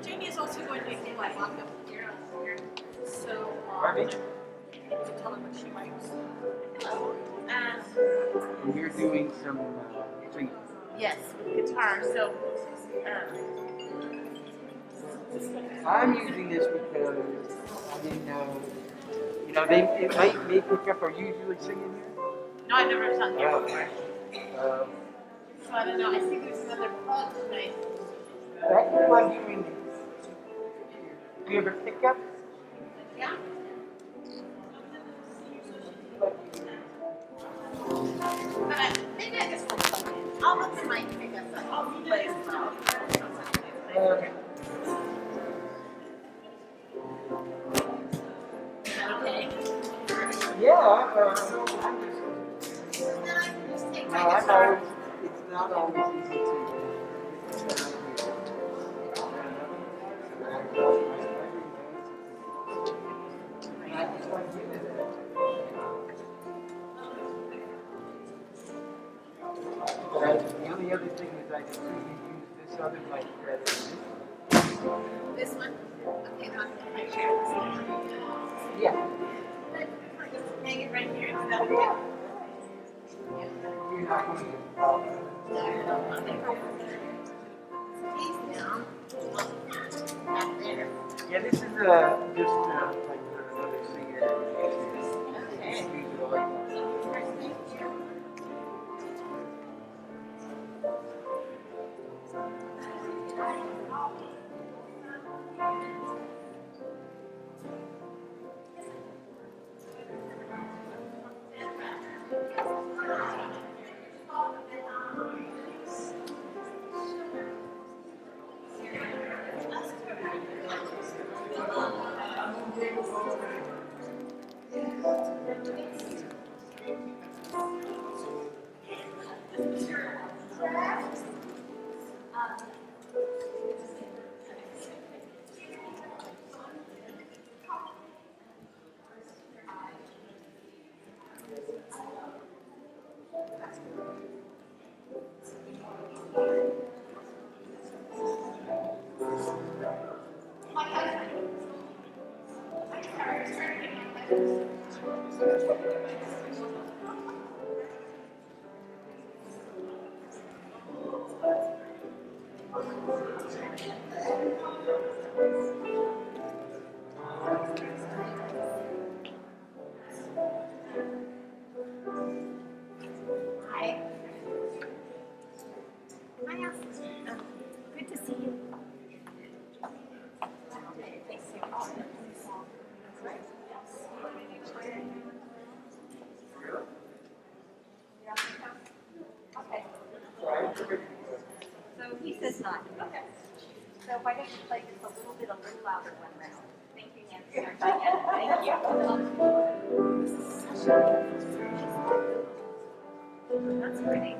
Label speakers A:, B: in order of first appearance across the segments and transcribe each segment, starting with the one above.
A: Jamie is also going to do like lock up here. So
B: Barbie?
A: tell her what she likes.
B: And you're doing some singing.
A: Yes, guitar. So
B: I'm using this because I didn't know. You know, it may pick up. Are you usually singing here?
A: no, I've never sung here
B: Oh.
A: before. So I don't know. I think there's another plug tonight.
B: That plug you in. Do you ever pick up?
A: Yeah. But maybe I can still plug in. I'll look at my pick up. I'll play as well.
B: Okay.
A: Okay.
B: Yeah. I'm just.
A: Then I can just take
B: No,
A: my
B: I
A: guitar.
B: know it's not always easy to. The only other thing is I see you use this other mic rather than
A: This one? Okay, then I'll put my chair this one.
B: yeah.
A: Hang it right here. Is that okay?
B: You're not going to
A: He's down. Back there.
B: yeah, this is just like for another singer.
A: Okay. Good to see you. So he says not. Okay. So if I just play just a little louder one round. Thank you, Nancy. Thank you. That's pretty.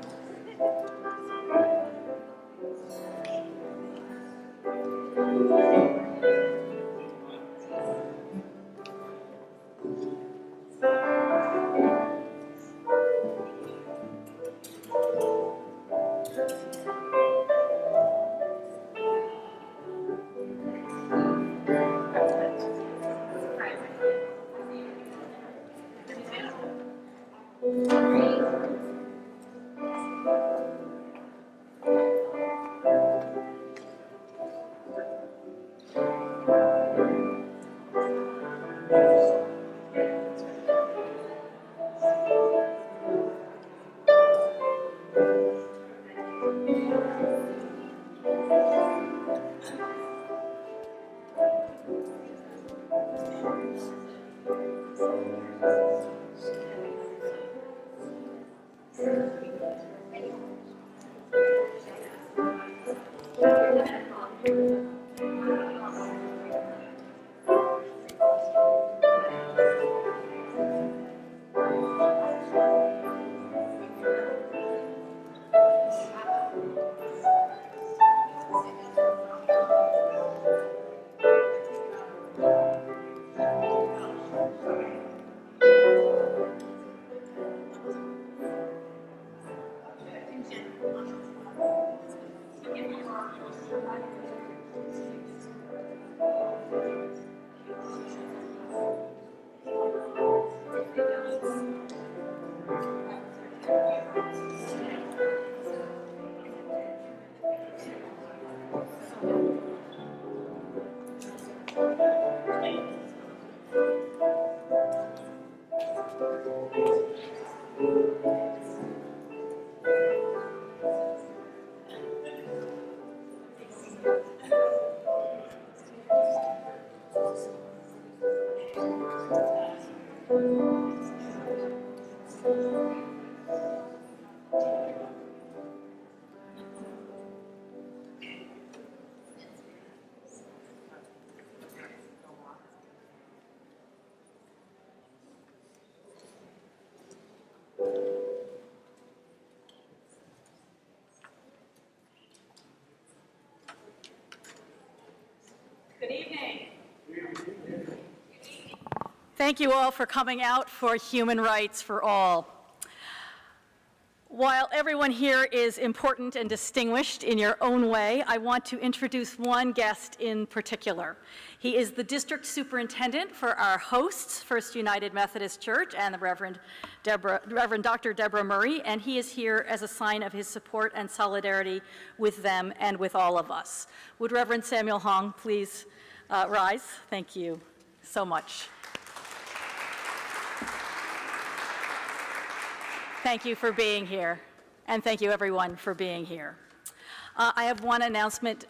C: Good evening. Thank you all for coming out for Human Rights for All. While everyone here is important and distinguished in your own way, I want to introduce one guest in particular. He is the district superintendent for our hosts, First United Methodist Church and the Reverend Dr. Deborah Murray, and he is here as a sign of his support and solidarity with them and with all of us. Would Reverend Samuel Hong please rise? Thank you so much. Thank you for being here, and thank you everyone for being here. I have one announcement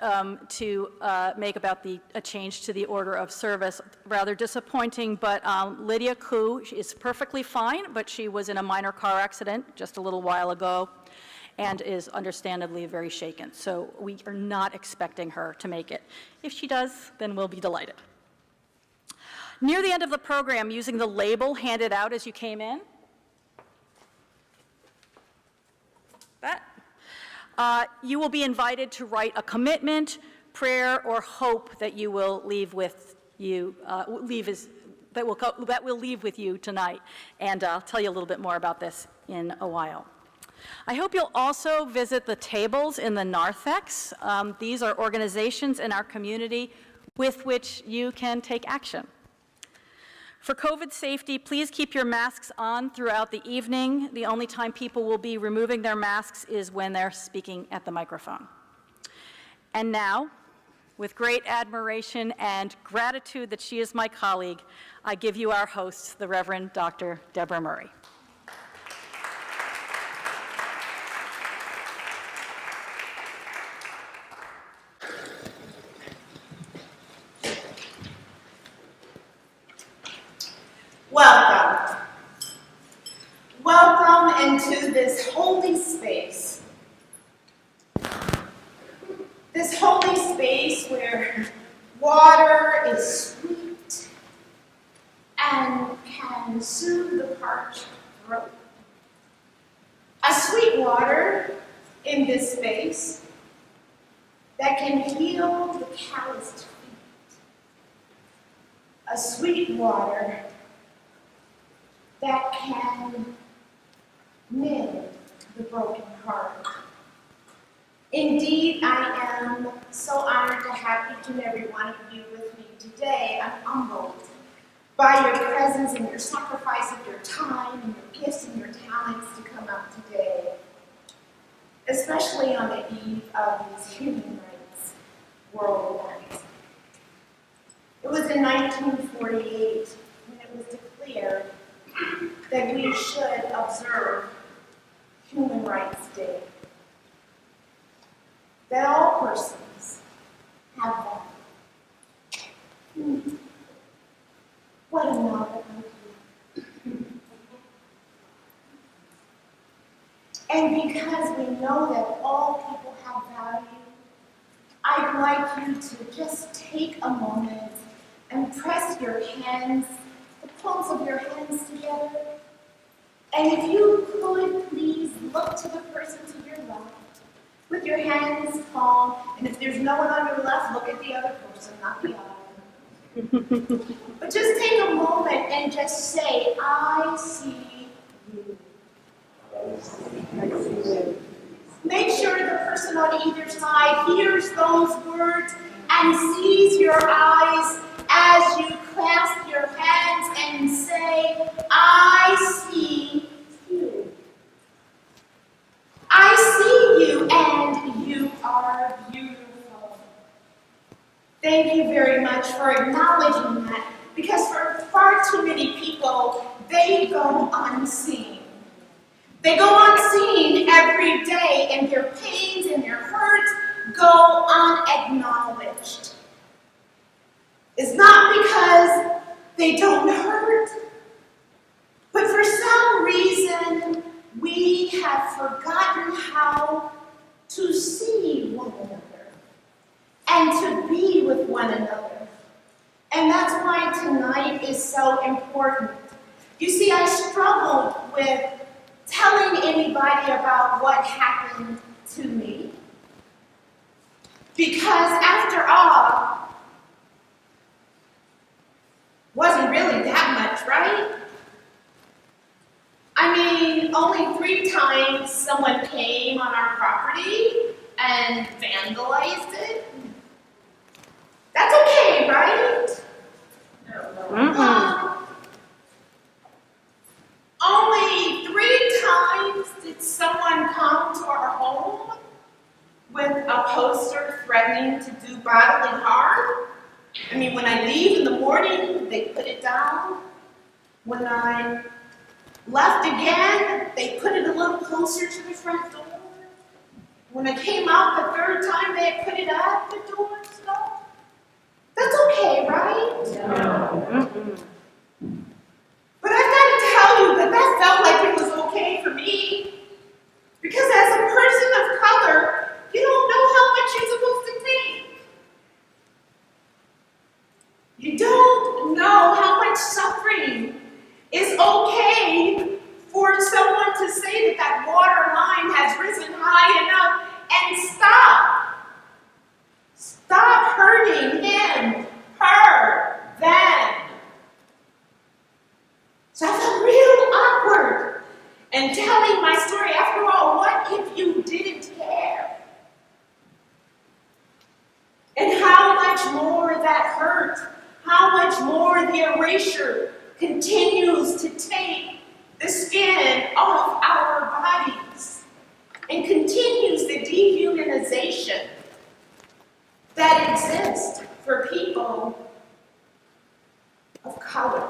C: to make about a change to the order of service. Rather disappointing, but Lydia Koo is perfectly fine, but she was in a minor car accident just a little while ago and is understandably very shaken. So we are not expecting her to make it. If she does, then we'll be delighted. Near the end of the program, using the label handed out as you came in, you will be invited to write a commitment, prayer, or hope that you will leave with you, that will leave with you tonight. And I'll tell you a little bit more about this in a while. I hope you'll also visit the tables in the narthex. These are organizations in our community with which you can take action. For COVID safety, please keep your masks on throughout the evening. The only time people will be removing their masks is when they're speaking at the microphone. And now, with great admiration and gratitude that she is my colleague, I give you our host, the Reverend Dr. Deborah Murray.
D: Welcome. Welcome into this holy space. This holy space where water is sweet and can soothe the parched throat. A sweet water in this space that can heal the calloused feet. A sweet water that can mend the broken heart. Indeed, I am so honored to have each and every one of you with me today. I'm humbled by your presence and your sacrifice of your time and your gifts and your talents to come out today, especially on the eve of these Human Rights World Events. It was in 1948 when it was declared that we should observe Human Rights Day. That all persons have value. What a novel idea. And because we know that all people have value, I'd like you to just take a moment and press your hands, the palms of your hands together. And if you could, please look to the person to your left with your hands palm. And if there's no one on your left, look at the other person, not the other. But just take a moment and just say, I see you. Make sure the person on either side hears those words and sees your eyes as you clasp your hands and say, I see you. I see you, and you are beautiful. Thank you very much for acknowledging that, because for far too many people, they go unseen. They go unseen every day, and their pains and their hurts go unacknowledged. It's not because they don't hurt, but for some reason, we have forgotten how to see one another and to be with one another. And that's why tonight is so important. You see, I struggled with telling anybody about what happened to me, because after all, wasn't really that much, right? I mean, only 3 times someone came on our property and vandalized it. That's okay, right? Only 3 times did someone come to our home with a poster threatening to do bodily harm. I mean, when I leave in the morning, they put it down. When I left again, they put it a little closer to the front door. When I came out the 3rd time, they put it at the door. So that's okay, right?
B: No.
D: But I've got to tell you that that felt like it was okay for me. Because as a person of color, you don't know how much you're supposed to take. You don't know how much suffering is okay for someone to say that that water line has risen high enough and stop. Stop hurting him, her, them. So I felt real awkward and telling my story. After all, what if you didn't care? And how much more that hurt, how much more the erasure continues to take the skin off our bodies and continues the dehumanization that exists for people of color.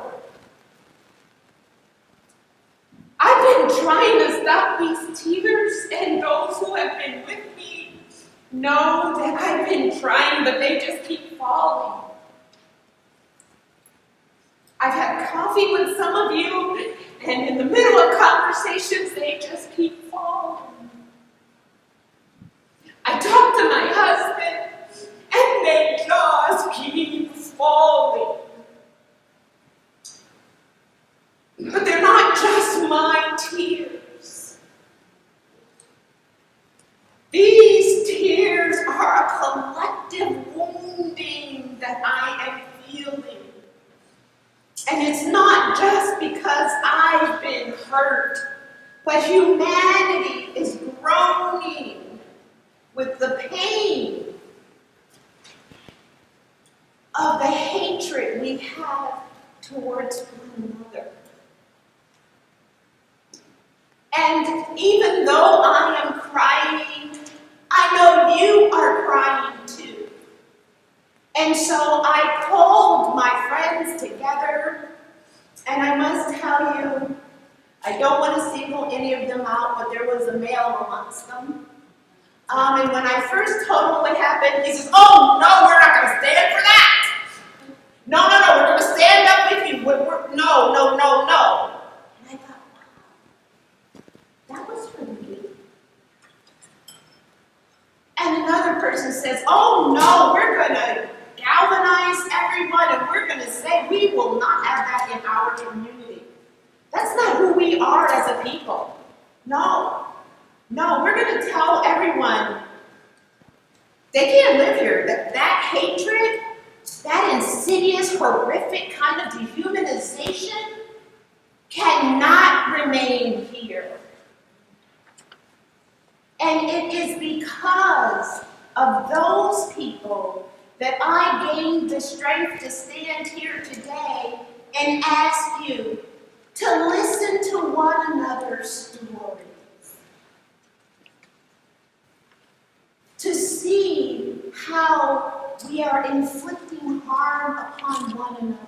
D: I've been trying to stop these tears, and those who have been with me know that I've been trying, but they just keep falling. I've had coffee with some of you, and in the middle of conversations, they just keep falling. I talk to my husband, and they just keep falling. But they're not just my tears. These tears are a collective wounding that I am feeling. And it's not just because I've been hurt, but humanity is groaning with the pain of the hatred we have towards one another. And even though I am crying, I know you are crying too. And so I called my friends together, and I must tell you, I don't want to single any of them out, but there was a male amongst them. And when I first told him what happened, he says, "Oh, no, we're not going to stand for that. No, we're going to stand up with you. No. And I thought, wow, that was for me. And another person says, "Oh, no, we're going to galvanize everyone, and we're going to say we will not have that in our community. That's not who we are as a people. No, we're going to tell everyone they can't live here. That hatred, that insidious, horrific kind of dehumanization cannot remain here." And it is because of those people that I gained the strength to stand here today and ask you to listen to one another's stories, to see how we are inflicting harm upon one another,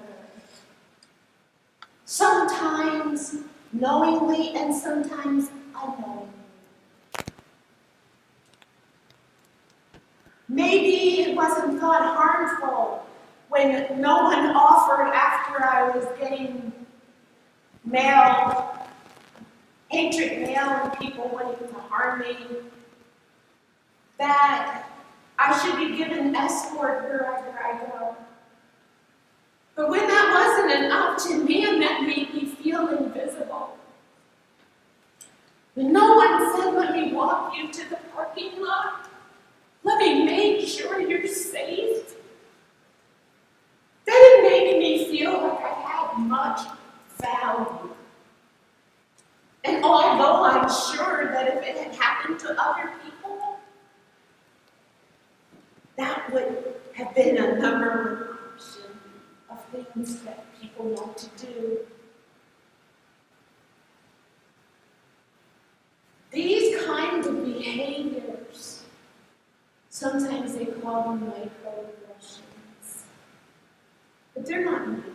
D: sometimes knowingly and sometimes unknowingly. Maybe it wasn't thought harmful when no one offered after I was getting hatred mail and people wanting to harm me, that I should be given escort wherever I go. But when that wasn't an option, man, that made me feel invisible. When no one said, "Let me walk you to the parking lot. Let me make sure you're safe," then it made me feel like I had much value. And although I'm sure that if it had happened to other people, that would have been a number one option of things that people want to do. These kinds of behaviors, sometimes they call them microaggressions, but they're not micro.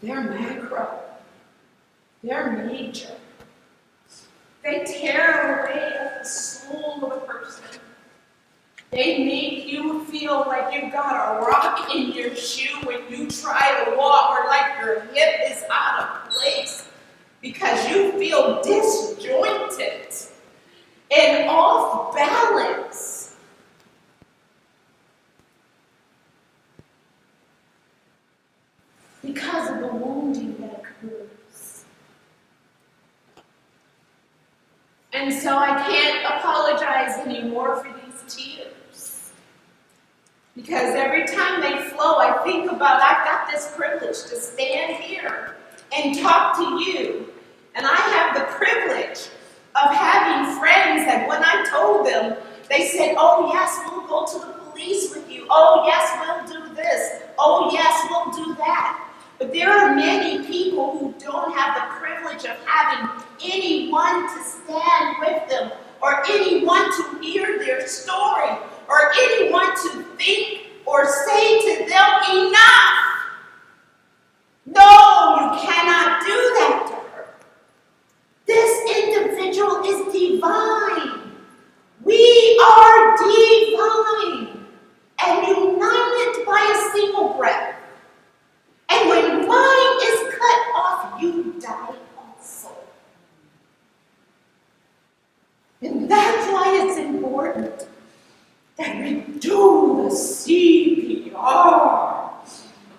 D: They're macro. They're major. They tear away at the soul of a person. They make you feel like you've got a rock in your shoe when you try to walk, or like your hip is out of place because you feel disjointed and off balance. Because of the wounding that occurs. And so I can't apologize anymore for these tears. Because every time they flow, I think about, I've got this privilege to stand here and talk to you. And I have the privilege of having friends that when I told them, they said, "Oh yes, we'll go to the police with you. Oh yes, we'll do this. Oh yes, we'll do that. But there are many people who don't have the privilege of having anyone to stand with them, or anyone to hear their story, or anyone to think or say to them, enough. No, you cannot do that to her. This individual is divine. We are divine and united by a single breath. And when mine is cut off, you die also. And that's why it's important that we do the CPR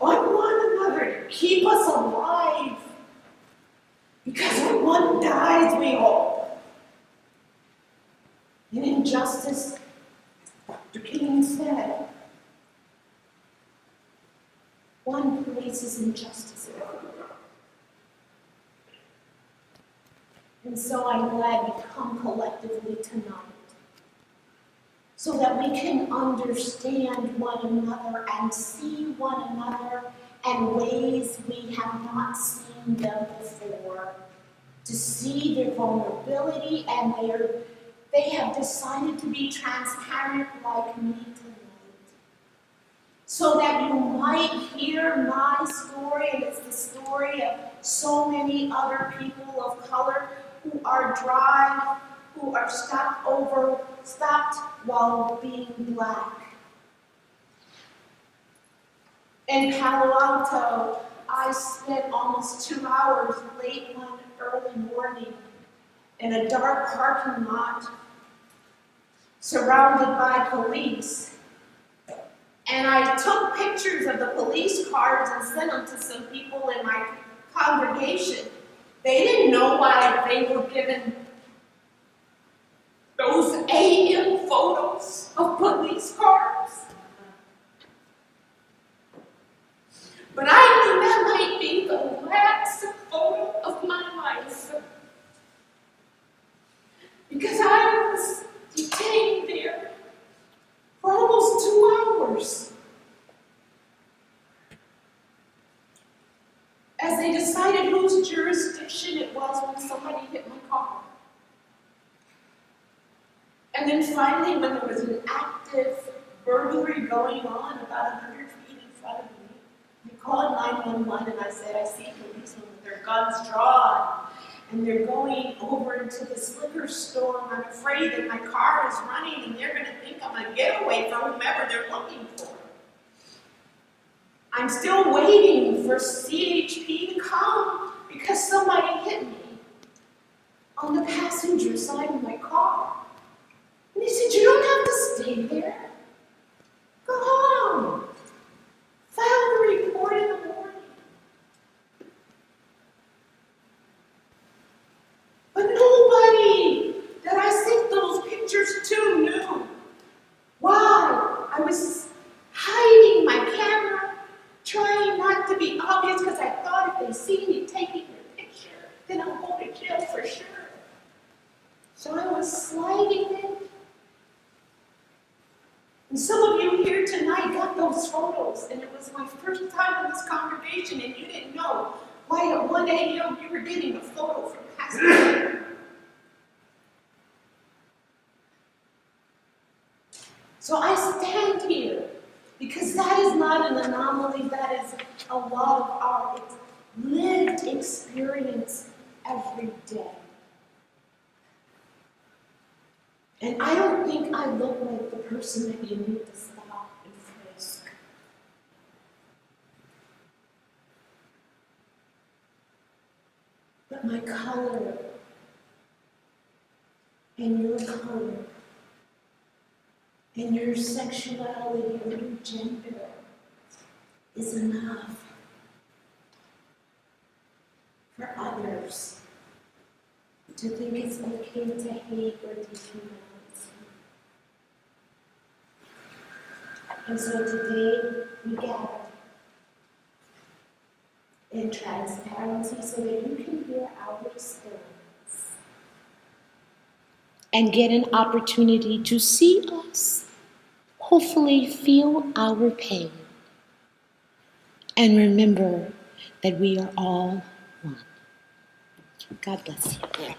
D: on one another to keep us alive. Because when one dies, we hope. In injustice, Dr. King said, one places injustice everywhere. And so I'm glad we come collectively tonight so that we can understand one another and see one another in ways we have not seen them before, to see their vulnerability, and they have decided to be transparent like me tonight, so that you might hear my story, and it's the story of so many other people of color who are dry, who are stopped while being black. In Palo Alto, I spent almost 2 hours late one early morning in a dark parking lot surrounded by police. And I took pictures of the police cars and sent them to some people in my congregation. They didn't know why they were given those AM photos of police cars. But I knew that might be the last photo of my life. Because I was detained there for almost 2 hours as they decided whose jurisdiction it was when somebody hit my car. And then finally, when there was an active burglary going on about 100 feet in front of me, I called 911 and I said, I see policemen with their guns drawn, and they're going over into this liquor store, and I'm afraid that my car is running and they're going to think I'm a getaway for whomever they're looking for. I'm still waiting for CHP to come because somebody hit me on the passenger side of my car. And they said, you don't have to stay there. Go home. File the report in the morning. But nobody that I sent those pictures to knew why I was hiding my camera, trying not to be obvious, because I thought if they see me taking their picture, then I'll go to jail for sure. So I was sliding in. And some of you here tonight got those photos, and it was my first time in this congregation, and you didn't know why at 1 a.m. you were getting a photo from Pastor. So I stand here because that is not an anomaly, that is a lot of our lived experience every day. And I don't think I look like the person that you need to stop and frisk. But my color and your color and your sexuality and your gender is enough for others to think it's okay to hate or dehumanize. And so today we gather in transparency so that you can hear our stories and get an opportunity to see us, hopefully feel our pain, and remember that we are all one. God bless you.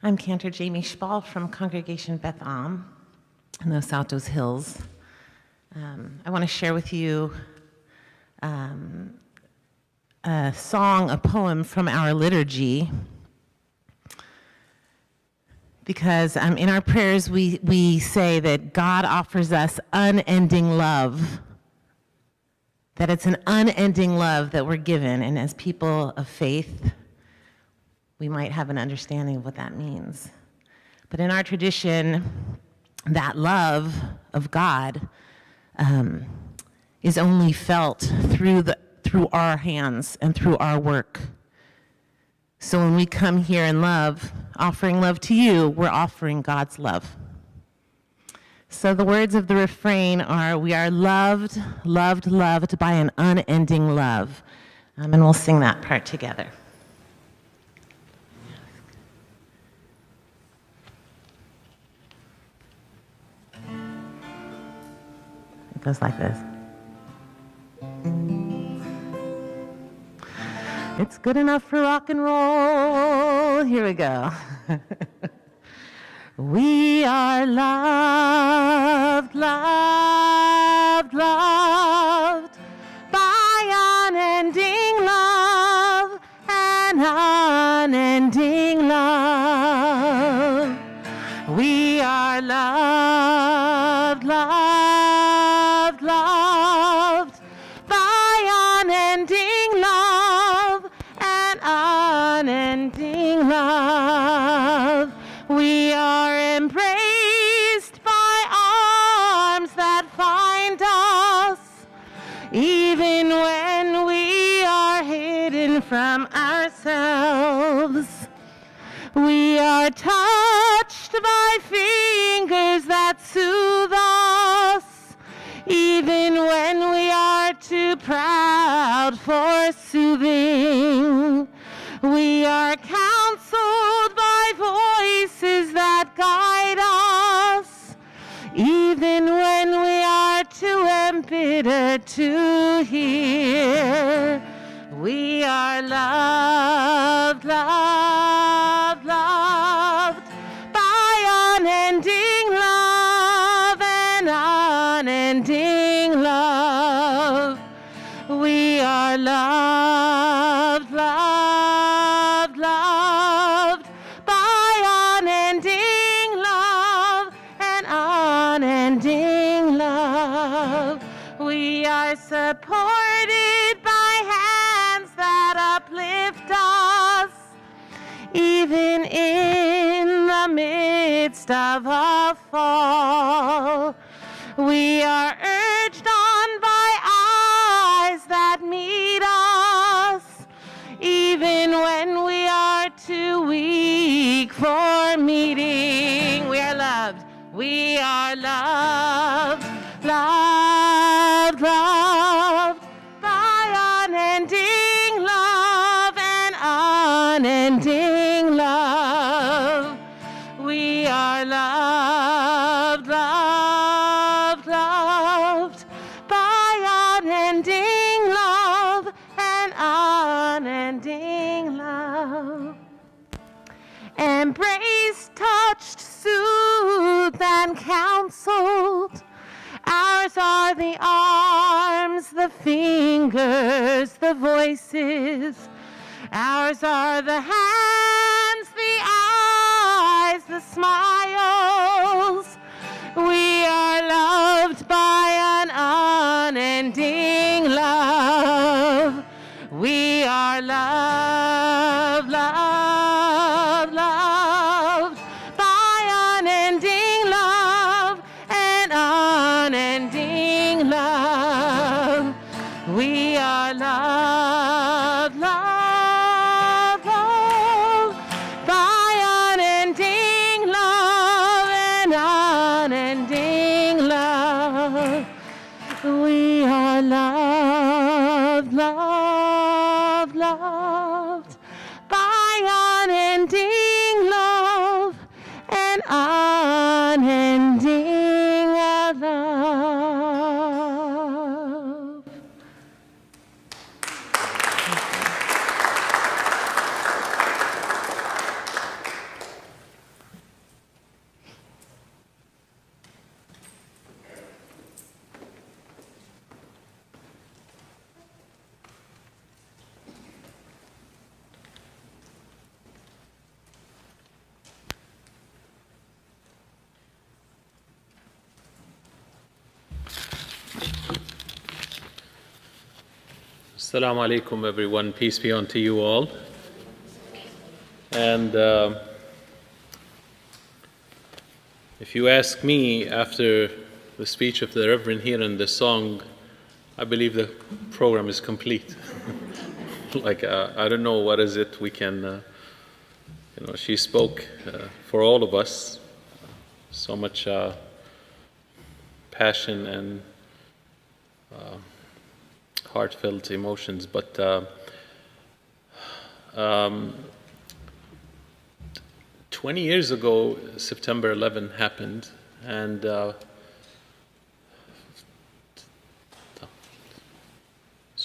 E: I'm Cantor Jamie Spall from Congregation Beth Am in Los Altos Hills. I want to share with you a song, a poem from our liturgy, because in our prayers we say that God offers us unending love, that it's an unending love that we're given, and as people of faith, we might have an understanding of what that means. But in our tradition, that love of God is only felt through our hands and through our work. So when we come here in love, offering love to you, we're offering God's love. So the words of the refrain are, we are loved, loved, loved by an unending love. And we'll sing that part together. It goes like this. It's good enough for rock and roll. Here we go. We are loved, loved, loved by unending love and unending love. We are loved, loved, loved by unending love and unending love. We are embraced by arms that find us, even when we are hidden from ourselves. We are touched by fingers that soothe us, even when we are too proud for soothing. We are counseled by voices that guide us, even when we are too embittered to hear. We are loved, loved, loved by unending love and unending love. We are loved, loved, loved by unending love and unending love. We are supported by hands that uplift us, even in the midst of a fall. We are urged on by eyes that meet We are loved, loved, loved by unending love and unending love. We are loved, loved, loved by unending love and unending love. Embraced, touched, soothed, and counseled. Ours are the arms, the fingers, the voices. Ours are the hands, the eyes, the smiles. We are loved by an unending love. We are loved, loved, loved by unending love and unending love. We are loved, loved, loved by unending love and unending love. We are loved, loved, loved by unending love and unending love.
F: Assalamu alaikum, everyone. Peace be unto you all. And if you ask me, after the speech of the Reverend here and the song, I believe the program is complete. Like, I don't know what is it we can, she spoke for all of us. So much passion and heartfelt emotions, but 20 years ago, September 11 happened, and so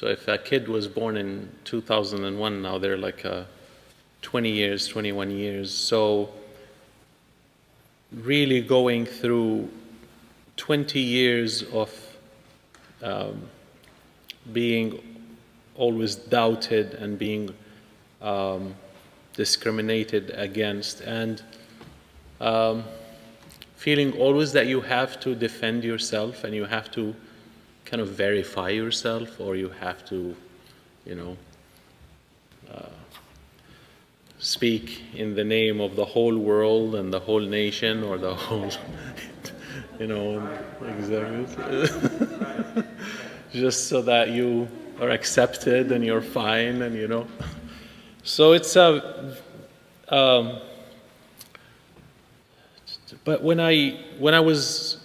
F: if a kid was born in 2001, now they're like 20 years, 21 years, so really going through 20 years of being always doubted and being discriminated against, and feeling always that you have to defend yourself and you have to kind of verify yourself, or you have to, speak in the name of the whole world and the whole nation, or the whole, exactly. Just so that you are accepted and you're fine, and So it's but when I was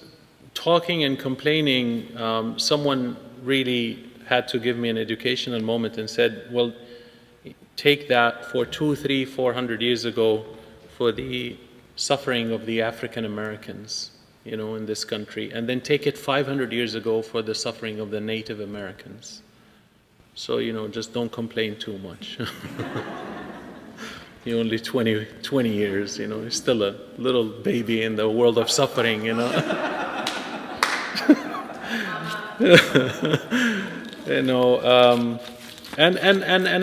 F: talking and complaining, someone really had to give me an educational moment and said, well, take that for 200, 300, 400 years ago for the suffering of the African Americans, in this country, and then take it 500 years ago for the suffering of the Native Americans. So, just don't complain too much. You're only 20 years, you're still a little baby in the world of suffering, And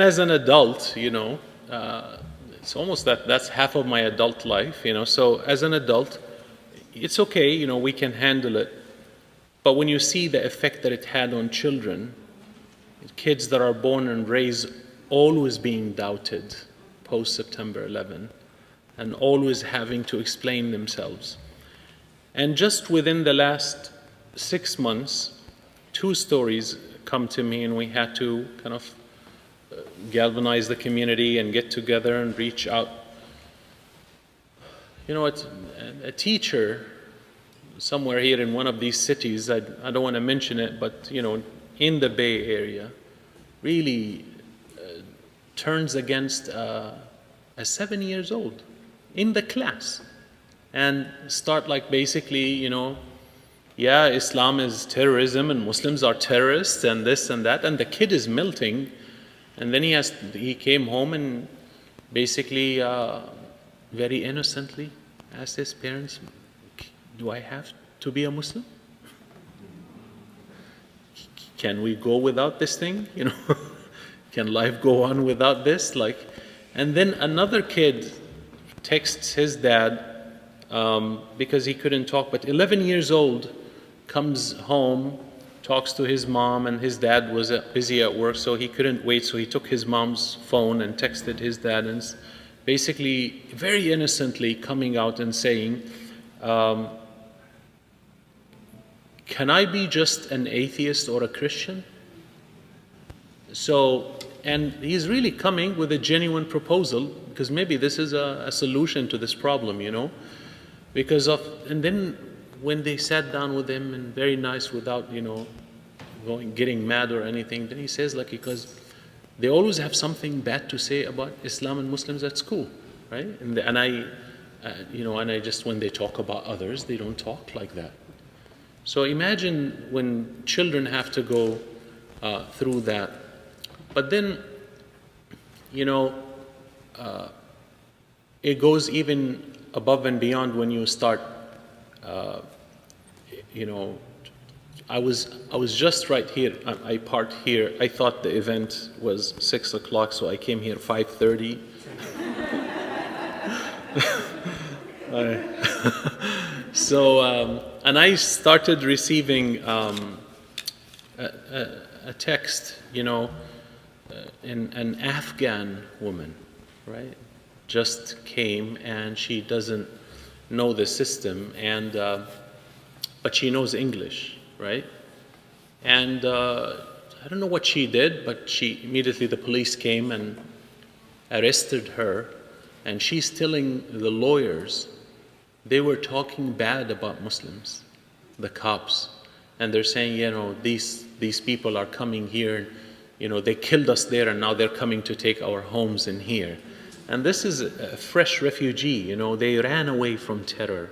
F: as an adult, it's almost that's half of my adult life, So as an adult, it's okay, we can handle it. But when you see the effect that it had on children, kids that are born and raised always being doubted post-September 11, and always having to explain themselves. And just within the last 6 months, 2 stories come to me, and we had to kind of galvanize the community and get together and reach out. A teacher somewhere here in one of these cities, I don't want to mention it, but in the Bay Area, really turns against a 7 years old in the class and start like basically, yeah, Islam is terrorism and Muslims are terrorists and this and that, and the kid is melting. And then he came home and basically very innocently asked his parents, do I have to be a Muslim? Can we go without this thing? Can life go on without this? And then another kid texts his dad because he couldn't talk, but 11 years old, comes home, talks to his mom, and his dad was busy at work, so he couldn't wait, so he took his mom's phone and texted his dad, and basically very innocently coming out and saying, can I be just an atheist or a Christian? And he's really coming with a genuine proposal, because maybe this is a solution to this problem, and then when they sat down with him and very nice without, getting mad or anything, then he says, because they always have something bad to say about Islam and Muslims at school, right? And I just, when they talk about others, they don't talk like that. So imagine when children have to go through that. But then, it goes even above and beyond when you start, I was just right here. I parked here. I thought the event was 6 o'clock, so I came here 5:30. And I started receiving a text, an Afghan woman, right, just came, and she doesn't know the system, but she knows English, right? And I don't know what she did, but immediately the police came and arrested her, and she's telling the lawyers they were talking bad about Muslims, the cops, and they're saying, these people are coming here, they killed us there, and now they're coming to take our homes in here. And this is a fresh refugee, they ran away from terror,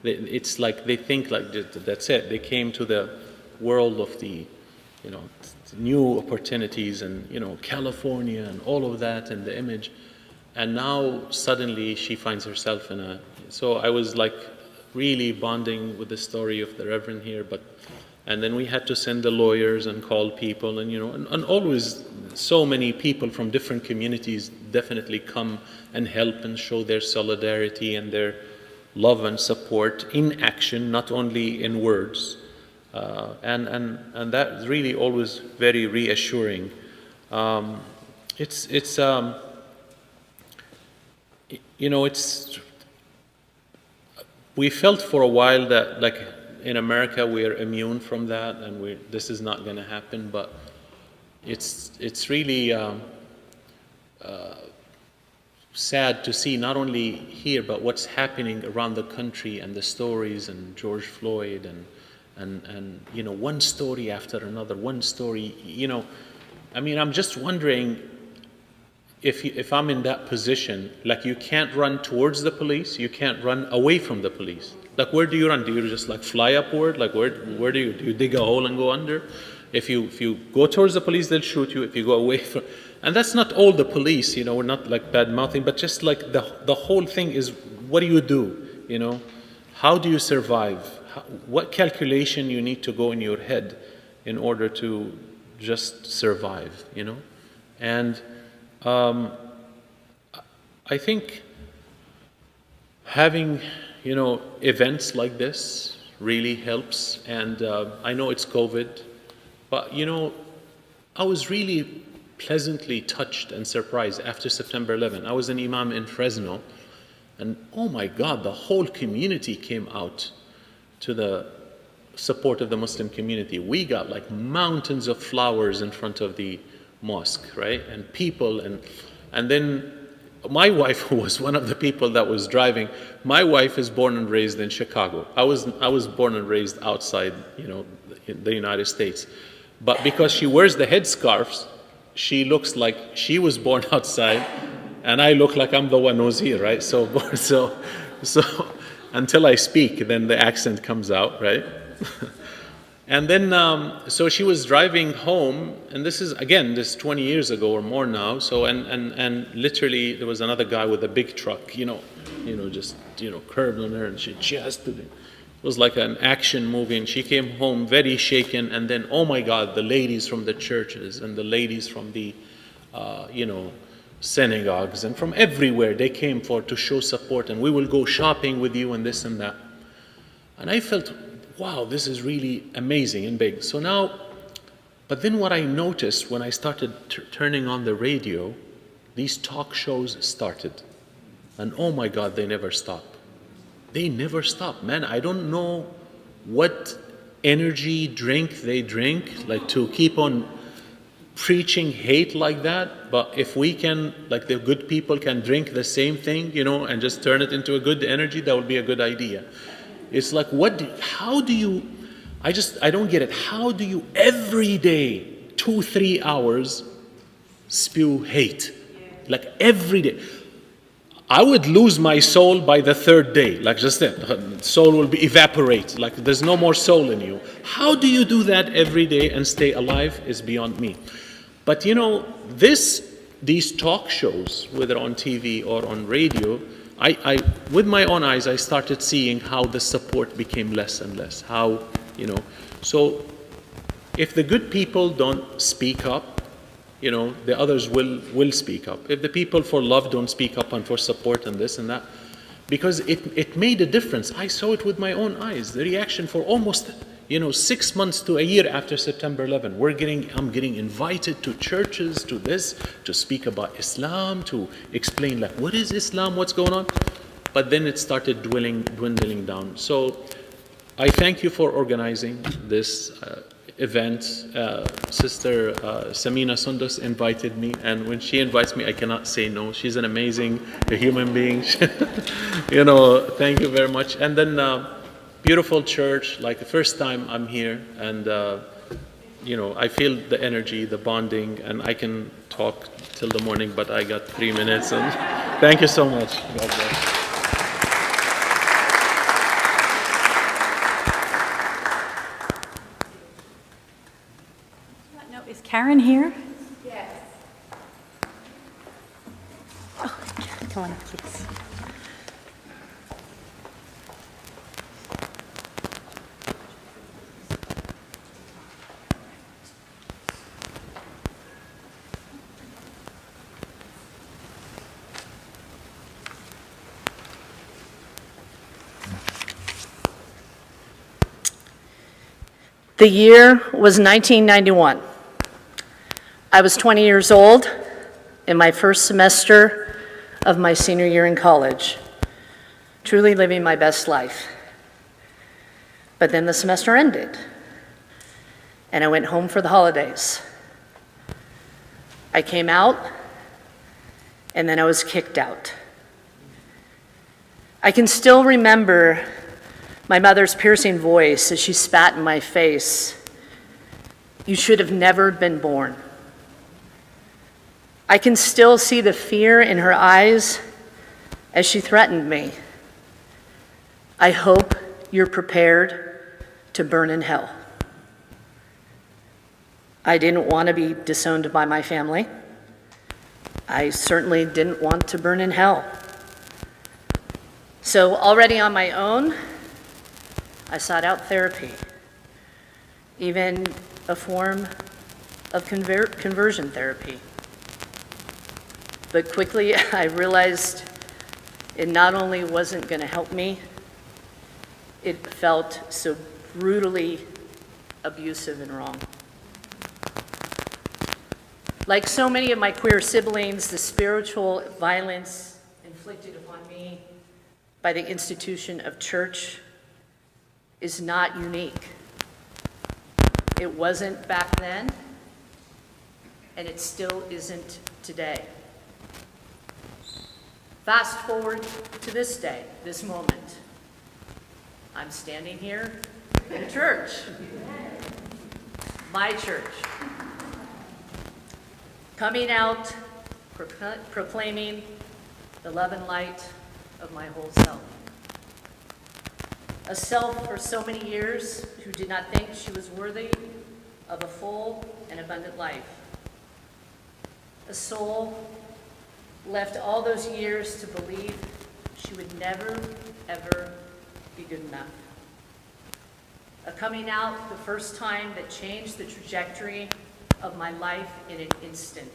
F: it's like they think like that's it. They came to the world of the, new opportunities and, California and all of that and the image. And now suddenly she finds herself so I was like really bonding with the story of the Reverend here, and then we had to send the lawyers and call people, and and always so many people from different communities definitely come and help and show their solidarity and their love and support in action, not only in words, and that is really always very reassuring. We felt for a while that like in America we are immune from that, and this is not going to happen, but it's really sad to see not only here but what's happening around the country, and the stories, and George Floyd, and one story after another, one story. I'm just wondering if I'm in that position, like you can't run towards the police, you can't run away from the police. Like where do you run? Do you just like fly upward? Like where do you dig a hole and go under? If you go towards the police, they'll shoot you. If you go away from, and that's not all the police, we're not like bad mouthing, but just like the whole thing is, what do you do? How do you survive? What calculation you need to go in your head in order to just survive, And I think having, events like this really helps. And I know it's COVID, but, I was really pleasantly touched and surprised after September 11. I was an imam in Fresno, and oh my God, the whole community came out to the support of the Muslim community. We got like mountains of flowers in front of the mosque, right? And people, and then my wife was one of the people that was driving. My wife is born and raised in Chicago. I was born and raised outside, in the United States. But because she wears the headscarves, she looks like she was born outside, and I look like I'm the one who's here, right? So until I speak, then the accent comes out, right? And then, so she was driving home, and this is 20 years ago or more now. So, and literally there was another guy with a big truck, curved on her, and she has to. It was like an action movie, and she came home very shaken. And then, oh my God, the ladies from the churches and the ladies from the, synagogues and from everywhere, they came to show support, and we will go shopping with you and this and that. And I felt, wow, this is really amazing and big. So now, but then what I noticed when I started turning on the radio, these talk shows started. And oh my God, they never stop. They never stop, man. I don't know what energy drink they drink, like to keep on preaching hate like that. But if we can, like the good people can drink the same thing, and just turn it into a good energy, that would be a good idea. It's like, how do you, I don't get it. How do you every day, 2-3 hours, spew hate? Like every day. I would lose my soul by the third day, like just that. Soul will evaporate, like there's no more soul in you. How do you do that every day and stay alive is beyond me. But these talk shows, whether on TV or on radio, I with my own eyes, I started seeing how the support became less and less. How, so if the good people don't speak up, the others will speak up. If the people for love don't speak up and for support and this and that, because it made a difference. I saw it with my own eyes. The reaction for almost 6 months to a year after September 11, I'm getting invited to churches, to speak about Islam, to explain like what is Islam, what's going on. But then it started dwindling down. So I thank you for organizing this event. Sister Samina Sundus invited me, and when she invites me, I cannot say no. She's an amazing human being. Thank you very much. And then beautiful church, like the first time I'm here, and I feel the energy, the bonding, and I can talk till the morning, but I got 3 minutes. And thank you so much. God bless.
C: No, is Karen here?
D: Yes.
C: Oh, come on, please.
G: The year was 1991. I was 20 years old in my first semester of my senior year in college, truly living my best life. But then the semester ended, and I went home for the holidays. I came out, and then I was kicked out. I can still remember my mother's piercing voice as she spat in my face. "You should have never been born." I can still see the fear in her eyes as she threatened me. "I hope you're prepared to burn in hell." I didn't want to be disowned by my family. I certainly didn't want to burn in hell. So already on my own, I sought out therapy, even a form of conversion therapy. But quickly I realized it not only wasn't going to help me, it felt so brutally abusive and wrong. Like so many of my queer siblings, the spiritual violence inflicted upon me by the institution of church is not unique. It wasn't back then, and it still isn't today. Fast forward to this day, this moment. I'm standing here in a church, my church, coming out, proclaiming the love and light of my whole self. A self for so many years who did not think she was worthy of a full and abundant life. A soul left all those years to believe she would never, ever be good enough. A coming out the first time that changed the trajectory of my life in an instant.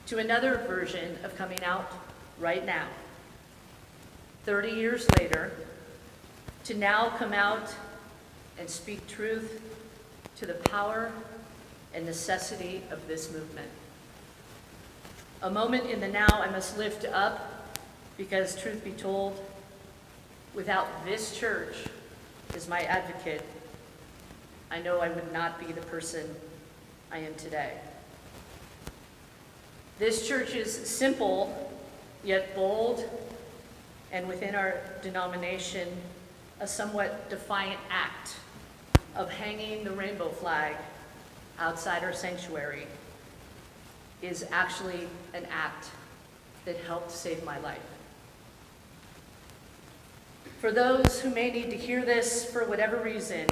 G: To another version of coming out right now, 30 years later, to now come out and speak truth to the power and necessity of this movement. A moment in the now I must lift up because, truth be told, without this church as my advocate, I know I would not be the person I am today. This church is simple, yet bold, and within our denomination, a somewhat defiant act of hanging the rainbow flag outside our sanctuary is actually an act that helped save my life. For those who may need to hear this for whatever reason,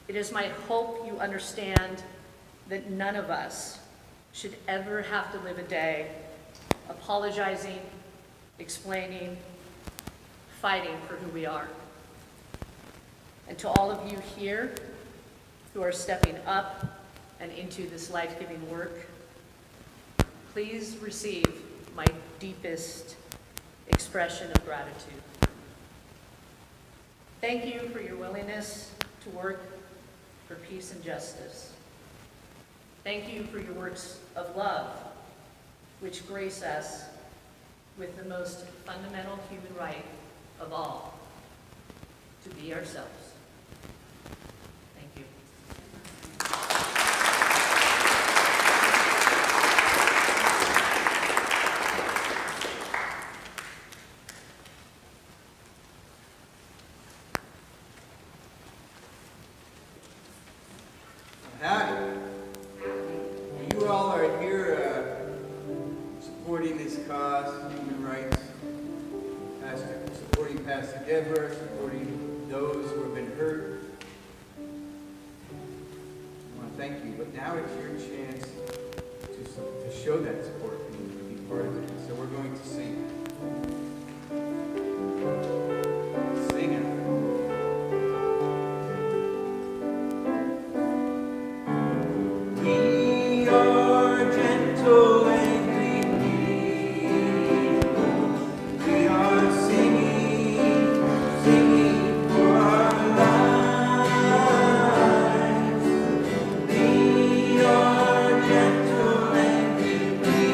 G: it is my hope you understand that none of us should ever have to live a day apologizing, explaining, fighting for who we are. And to all of you here who are stepping up and into this life-giving work, please receive my deepest expression of gratitude. Thank you for your willingness to work for peace and justice. Thank you for your works of love, which grace us with the most fundamental human right of all, to be ourselves. Thank you.
B: Howdy. You all are here supporting this cause, human rights, supporting Pastor Deborah, supporting those who have been hurt. I want to thank you, but now it's your chance to show that support and be part of it. So we're going to sing. Sing it. We are gentle and we need. We are singing, singing for our lives. We are gentle and we need.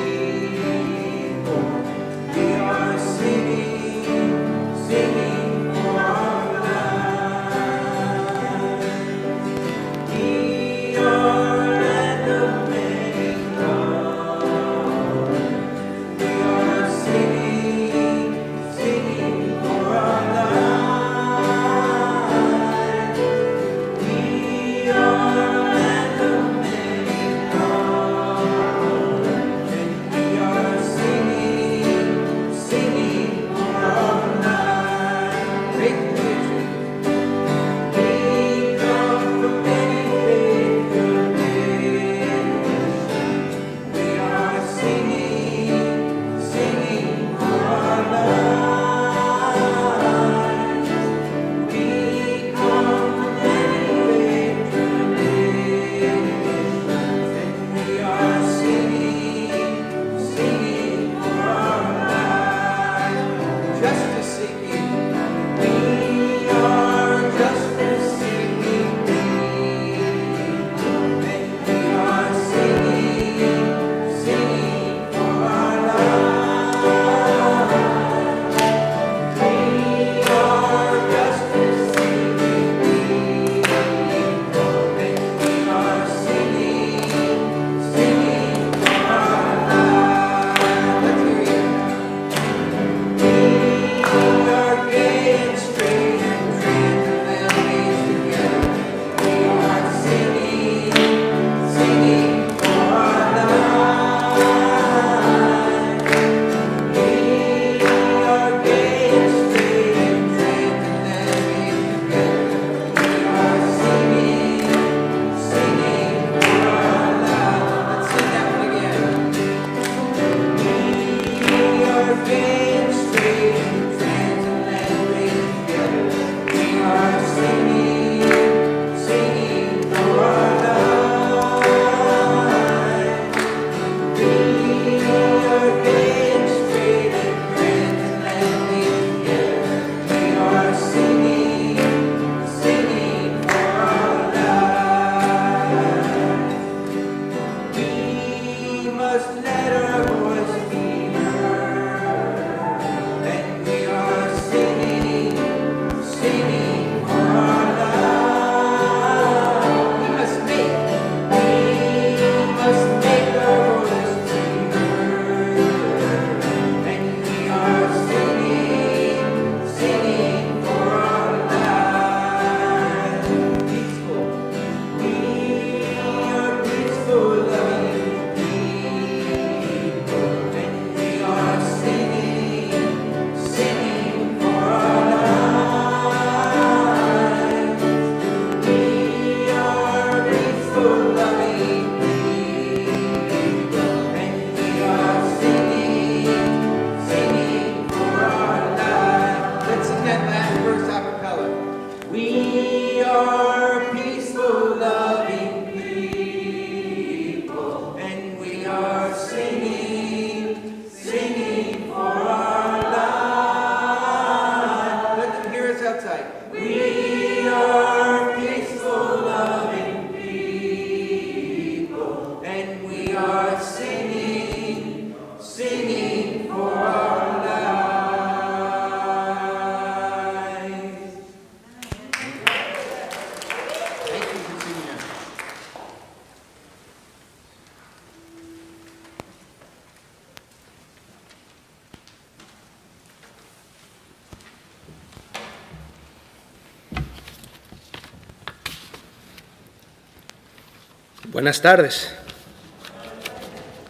H: Buenas tardes.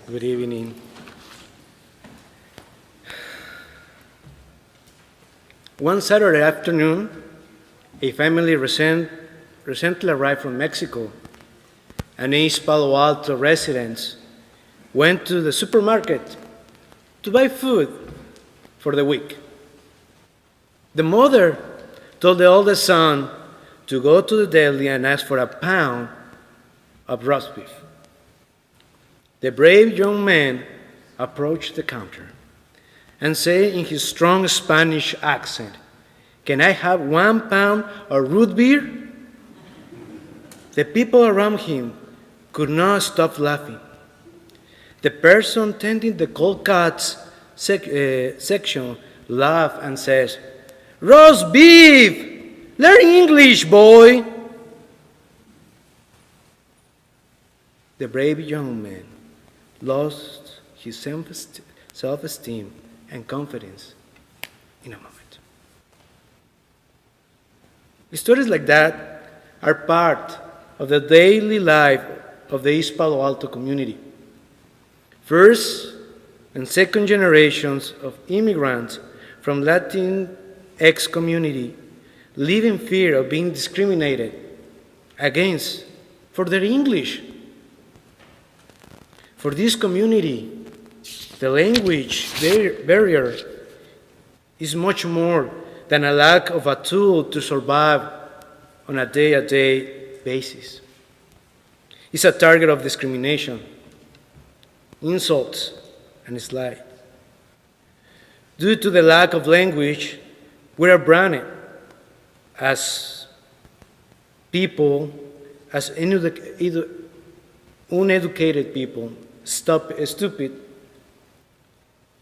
H: Good evening. One Saturday afternoon, a family recently arrived from Mexico, and East Palo Alto residents went to the supermarket to buy food for the week. The mother told the oldest son to go to the deli and ask for a pound of roast beef. The brave young man approached the counter and said in his strong Spanish accent, "Can I have 1 pound of root beer?" The people around him could not stop laughing. The person tending the cold cuts section laughed and says, "Roast beef! Learn English, boy!" The brave young man lost his self-esteem and confidence in a moment. Stories like that are part of the daily life of the East Palo Alto community. First and second generations of immigrants from Latinx community live in fear of being discriminated against for their English. For this community, the language barrier is much more than a lack of a tool to survive on a day-to-day basis. It's a target of discrimination, insults, and slight. Due to the lack of language, we are branded as people, as uneducated people, stupid,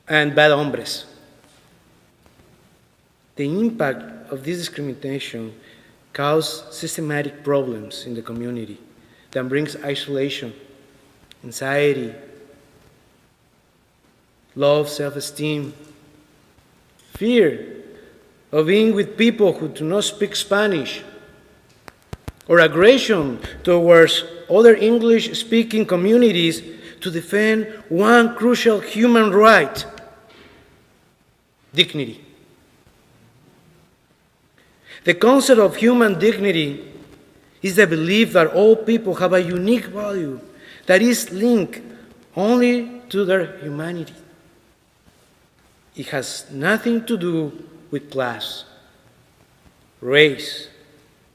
H: and bad hombres. The impact of this discrimination causes systematic problems in the community that brings isolation, anxiety, low self-esteem, fear of being with people who do not speak Spanish, or aggression towards other English-speaking communities to defend one crucial human right: dignity. The concept of human dignity is the belief that all people have a unique value that is linked only to their humanity. It has nothing to do with class, race,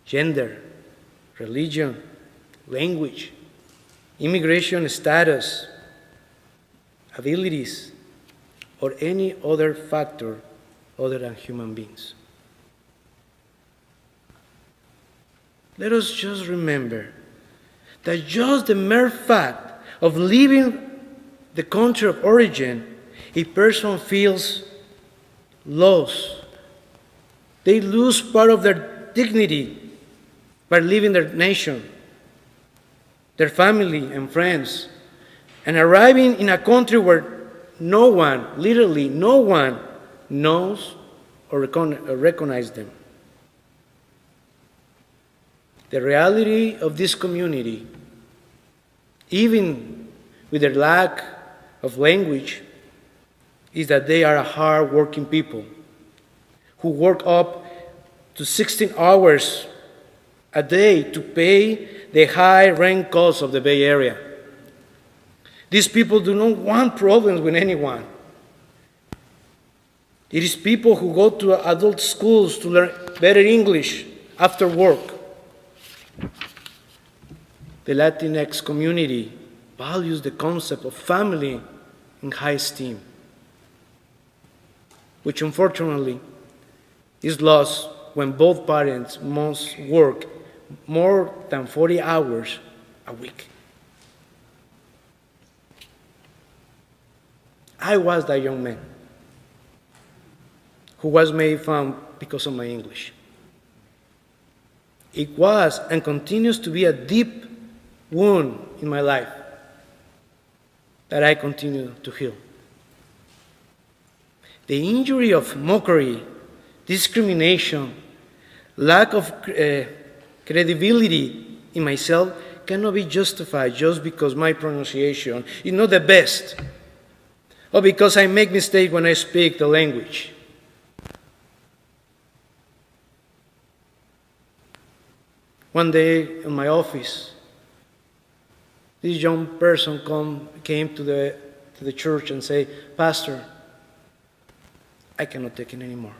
H: gender, religion, language, immigration status, abilities, or any other factor other than human beings. Let us just remember that just the mere fact of leaving the country of origin, a person feels lost. They lose part of their dignity by leaving their nation, their family and friends, and arriving in a country where no one, literally no one, knows or recognizes them. The reality of this community, even with their lack of language, is that they are hard-working people who work up to 16 hours a day to pay the high rent costs of the Bay Area. These people do not want problems with anyone. It is people who go to adult schools to learn better English after work. The Latinx community values the concept of family in high esteem, which unfortunately is lost when both parents must work more than 40 hours a week. I was that young man who was made fun because of my English. It was and continues to be a deep wound in my life that I continue to heal. The injury of mockery, discrimination, lack of credibility in myself cannot be justified just because my pronunciation is not the best, or because I make mistakes when I speak the language. One day in my office, this young person came to the church and said, "Pastor, I cannot take it anymore.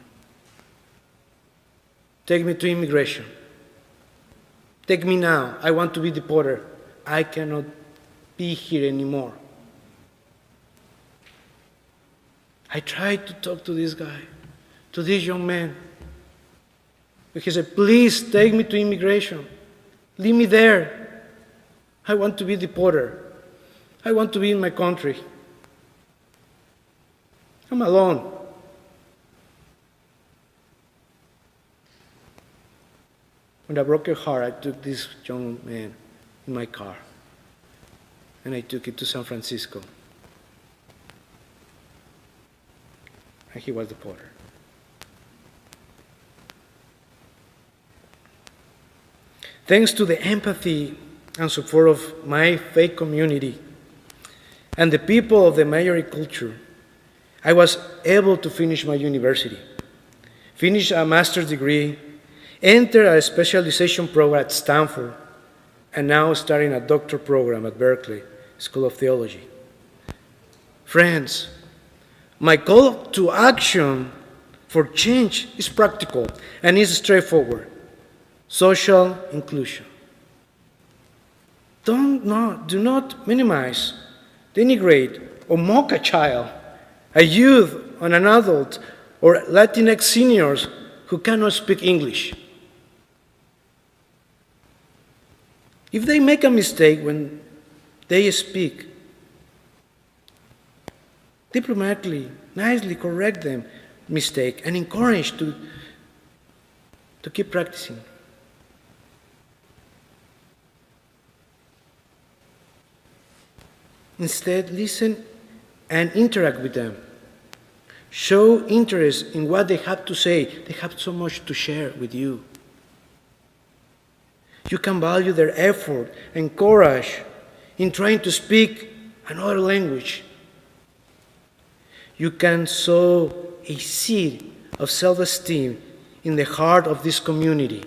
H: Take me to immigration. Take me now. I want to be deported. I cannot be here anymore." I tried to talk to this guy, to this young man. But he said, "Please take me to immigration. Leave me there. I want to be deported. I want to be in my country. I'm alone." With a broken heart, I took this young man in my car, and I took it to San Francisco. And he was deported. Thanks to the empathy and support of my faith community and the people of the majority culture, I was able to finish my university, finish a master's degree, enter a specialization program at Stanford, and now starting a doctoral program at Berkeley School of Theology. Friends, my call to action for change is practical and is straightforward. Social inclusion. Do not minimize, denigrate, or mock a child, a youth, or an adult, or Latinx seniors who cannot speak English. If they make a mistake when they speak, diplomatically, nicely correct them mistake and encourage to keep practicing. Instead, listen and interact with them. Show interest in what they have to say. They have so much to share with you. You can value their effort and courage in trying to speak another language. You can sow a seed of self-esteem in the heart of this community,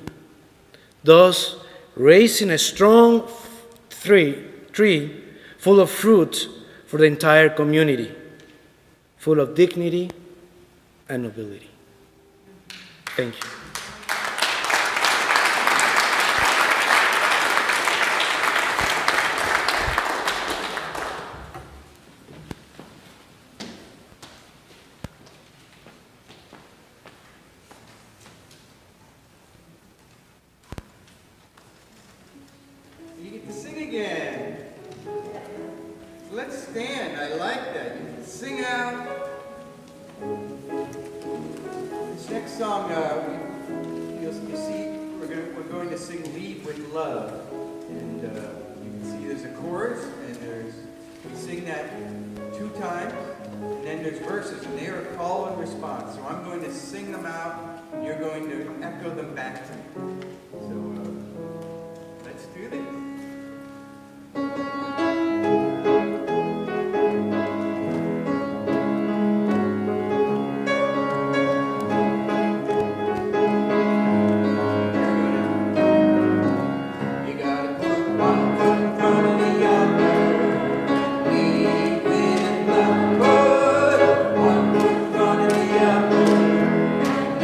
H: thus raising a strong tree full of fruit for the entire community, full of dignity and nobility. Thank you.
B: You get to sing again. Let's stand. I like that. You can sing out. This next song, you see, we're going to sing "Lead with Love," and you can see there's a chorus, and we sing that 2 times, and then there's verses, and they are call and response. So I'm going to sing them out, and you're going to echo them back to me. So let's do this.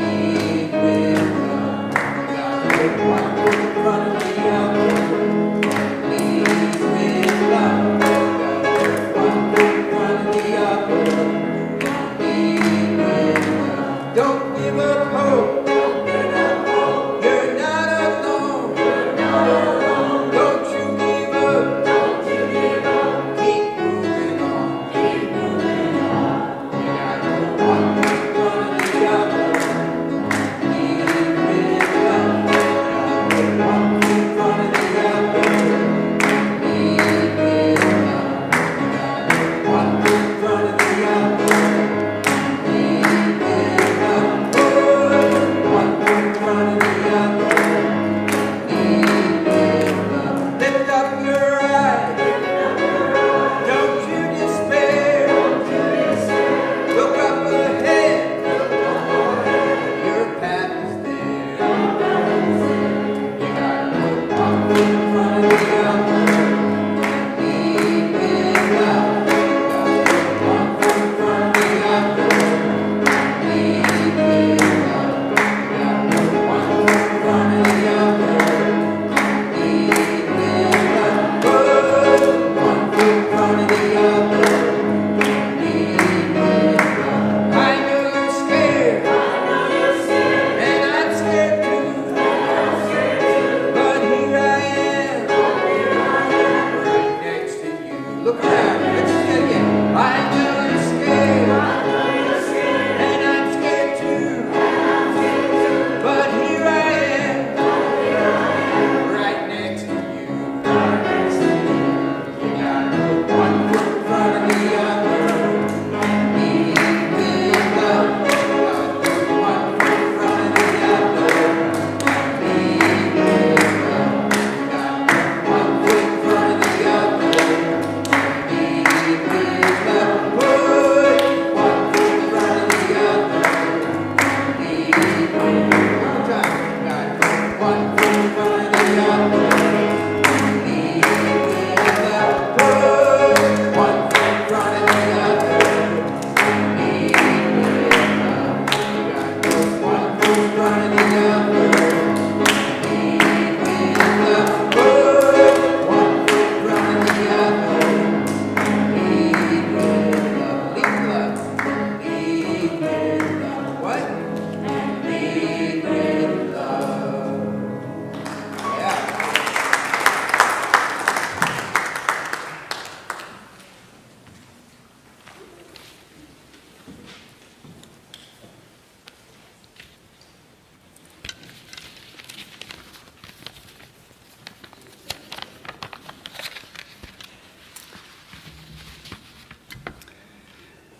I: Lead with love.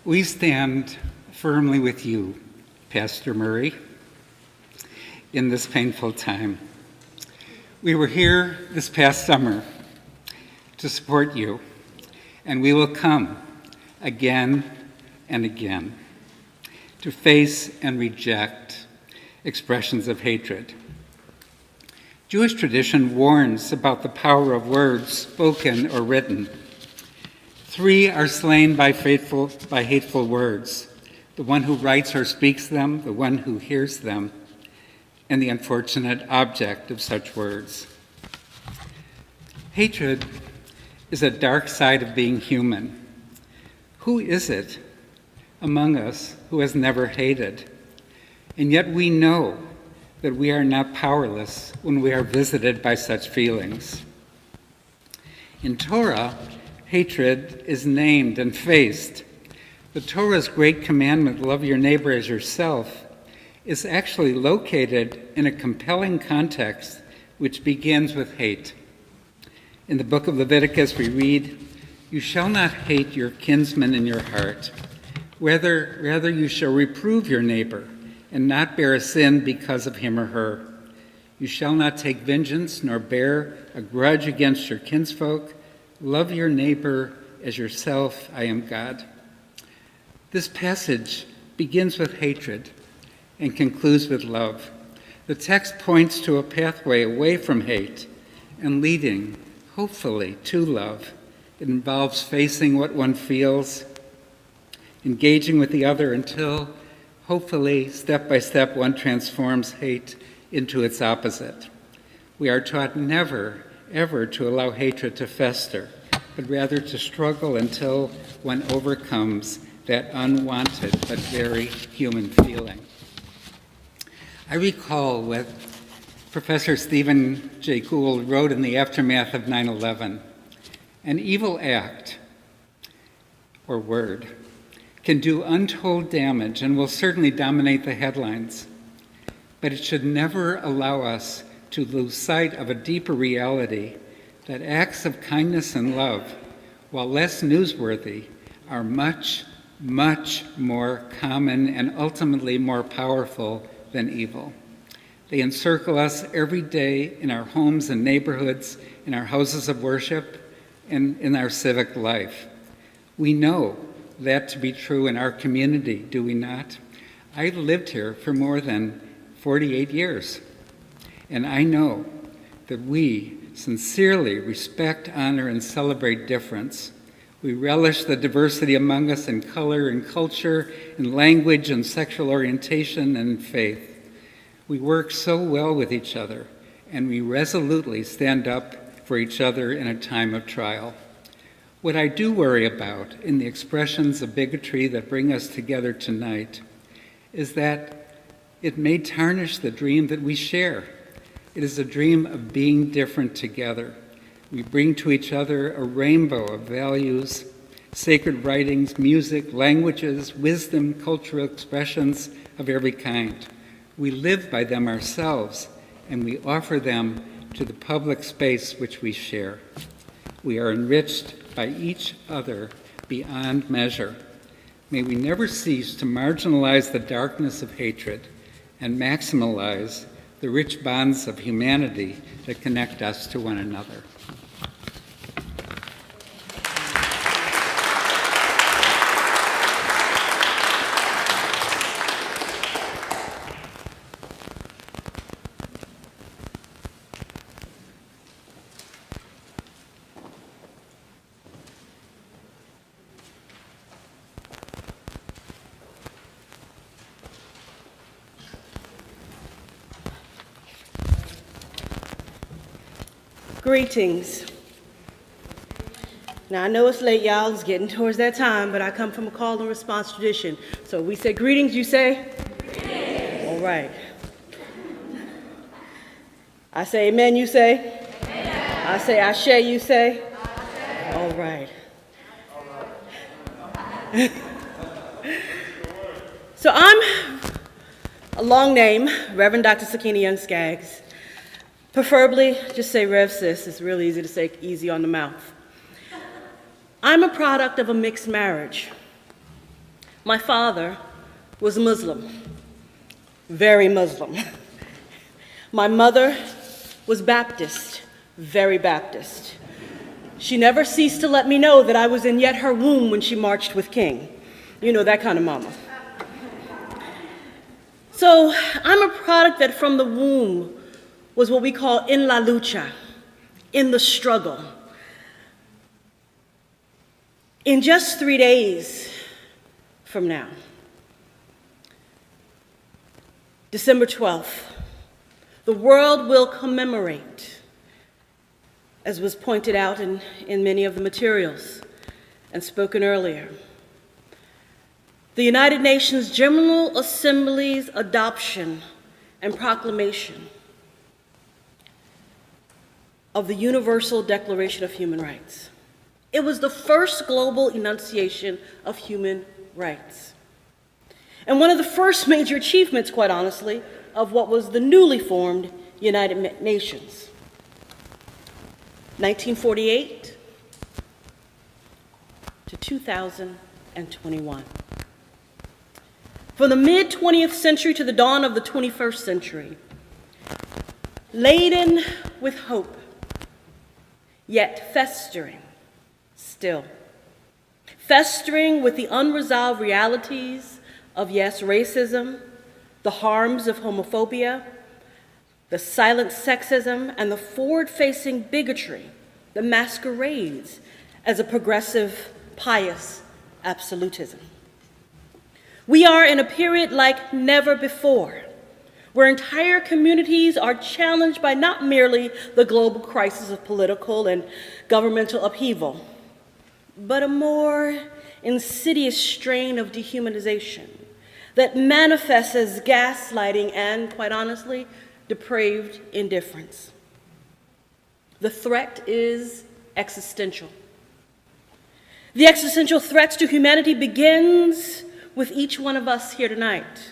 I: We stand firmly with you, Pastor Murray, in this painful time. We were here this past summer to support you, and we will come again and again to face and reject expressions of hatred. Jewish tradition warns about the power of words spoken or written. 3 are slain by hateful words: the one who writes or speaks them, the one who hears them, and the unfortunate object of such words. Hatred is a dark side of being human. Who is it among us who has never hated? And yet we know that we are not powerless when we are visited by such feelings. In Torah, hatred is named and faced. The Torah's great commandment, love your neighbor as yourself, is actually located in a compelling context which begins with hate. In the book of Leviticus, we read, "You shall not hate your kinsman in your heart. Rather you shall reprove your neighbor and not bear a sin because of him or her. You shall not take vengeance nor bear a grudge against your kinsfolk. Love your neighbor as yourself. I am God." This passage begins with hatred and concludes with love. The text points to a pathway away from hate and leading, hopefully, to love. It involves facing what one feels, engaging with the other until, hopefully, step by step, one transforms hate into its opposite. We are taught never, ever to allow hatred to fester, but rather to struggle until one overcomes that unwanted but very human feeling. I recall what Professor Stephen Jay Gould wrote in the aftermath of 9/11. An evil act, or word, can do untold damage and will certainly dominate the headlines, but it should never allow us to lose sight of a deeper reality that acts of kindness and love, while less newsworthy, are much, much more common and ultimately more powerful than evil. They encircle us every day in our homes and neighborhoods, in our houses of worship, and in our civic life. We know that to be true in our community, do we not? I've lived here for more than 48 years, and I know that we sincerely respect, honor, and celebrate difference. We relish the diversity among us in color and culture, in language and sexual orientation and in faith. We work so well with each other, and we resolutely stand up for each other in a time of trial. What I do worry about in the expressions of bigotry that bring us together tonight is that it may tarnish the dream that we share. It is a dream of being different together. We bring to each other a rainbow of values, sacred writings, music, languages, wisdom, cultural expressions of every kind. We live by them ourselves, and we offer them to the public space which we share. We are enriched by each other beyond measure. May we never cease to marginalize the darkness of hatred and maximize the rich bonds of humanity that connect us to one another.
J: Greetings. Now, I know it's late, y'all. It's getting towards that time, but I come from a call and response tradition. So we say greetings, you say? Greetings. All right. I say amen, you say? Amen. I say ashe, you say? Ashe. All right. So I'm a long name, Reverend Dr. Sakina Young Skaggs. Preferably, just say Rev Sis. It's real easy to say, easy on the mouth. I'm a product of a mixed marriage. My father was Muslim, very Muslim. My mother was Baptist, very Baptist. She never ceased to let me know that I was in yet her womb when she marched with King. You know, that kind of mama. So I'm a product that from the womb was what we call in la lucha, in the struggle. In just 3 days from now, December 12th, the world will commemorate, as was pointed out in many of the materials and spoken earlier, the United Nations General Assembly's adoption and proclamation of the Universal Declaration of Human Rights. It was the first global enunciation of human rights. And one of the first major achievements, quite honestly, of what was the newly formed United Nations. 1948 to 2021. From the mid-20th century to the dawn of the 21st century, laden with hope, yet festering still. Festering with the unresolved realities of, yes, racism, the harms of homophobia, the silent sexism, and the forward-facing bigotry that masquerades as a progressive, pious absolutism. We are in a period like never before, where entire communities are challenged by not merely the global crisis of political and governmental upheaval, but a more insidious strain of dehumanization that manifests as gaslighting and, quite honestly, depraved indifference. The threat is existential. The existential threats to humanity begins with each one of us here tonight.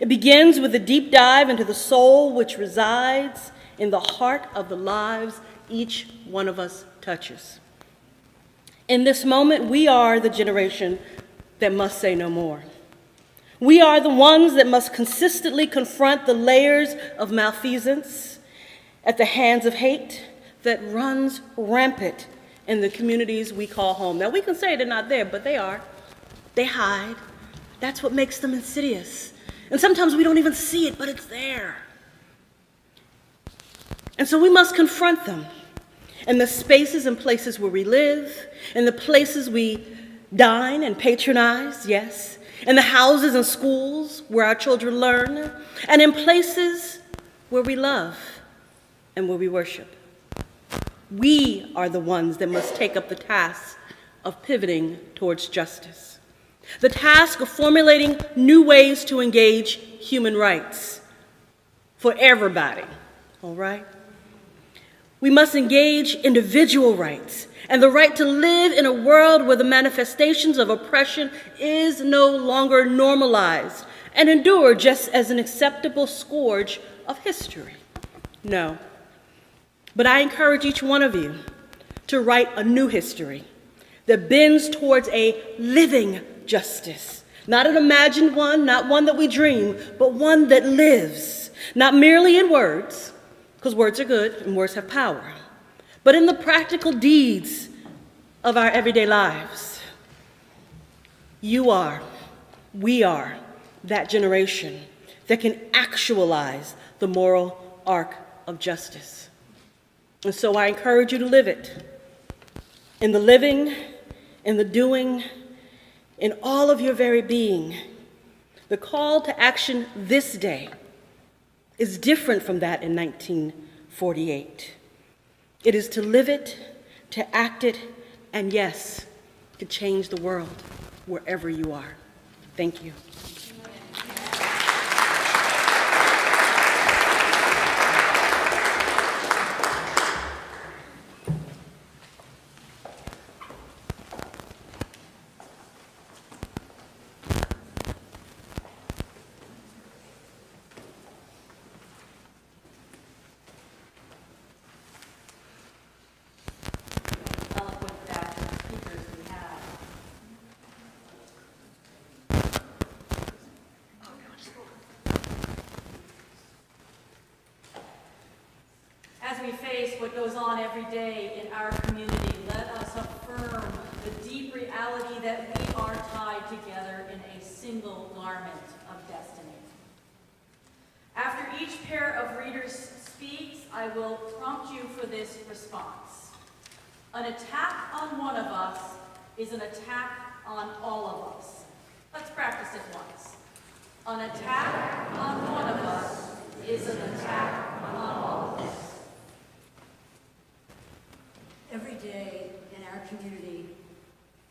J: It begins with a deep dive into the soul which resides in the heart of the lives each one of us touches. In this moment, we are the generation that must say no more. We are the ones that must consistently confront the layers of malfeasance at the hands of hate that runs rampant in the communities we call home. Now, we can say they're not there, but they are. They hide. That's what makes them insidious. And sometimes we don't even see it, but it's there. And so we must confront them in the spaces and places where we live, in the places we dine and patronize, yes, in the houses and schools where our children learn, and in places where we love and where we worship. We are the ones that must take up the task of pivoting towards justice, the task of formulating new ways to engage human rights for everybody, all right? We must engage individual rights and the right to live in a world where the manifestations of oppression is no longer normalized and endure just as an acceptable scourge of history. No. But I encourage each one of you to write a new history that bends towards a living justice, not an imagined one, not one that we dream, but one that lives, not merely in words, because words are good and words have power, but in the practical deeds of our everyday lives. You are, we are that generation that can actualize the moral arc of justice. And so I encourage you to live it. In the living, in the doing, in all of your very being. The call to action this day is different from that in 1948. It is to live it, to act it, and yes, to change the world wherever you are. Thank you.
C: Eloquent batch of speakers we have. As we face what goes on every day in our community, let us affirm the deep reality that we are tied together in a single garment of destiny. After each pair of readers speaks, I will prompt you for this response. An attack on one of us is an attack on all of us. Let's practice it once. An attack on one of us is an attack on all of us.
K: Every day in our community,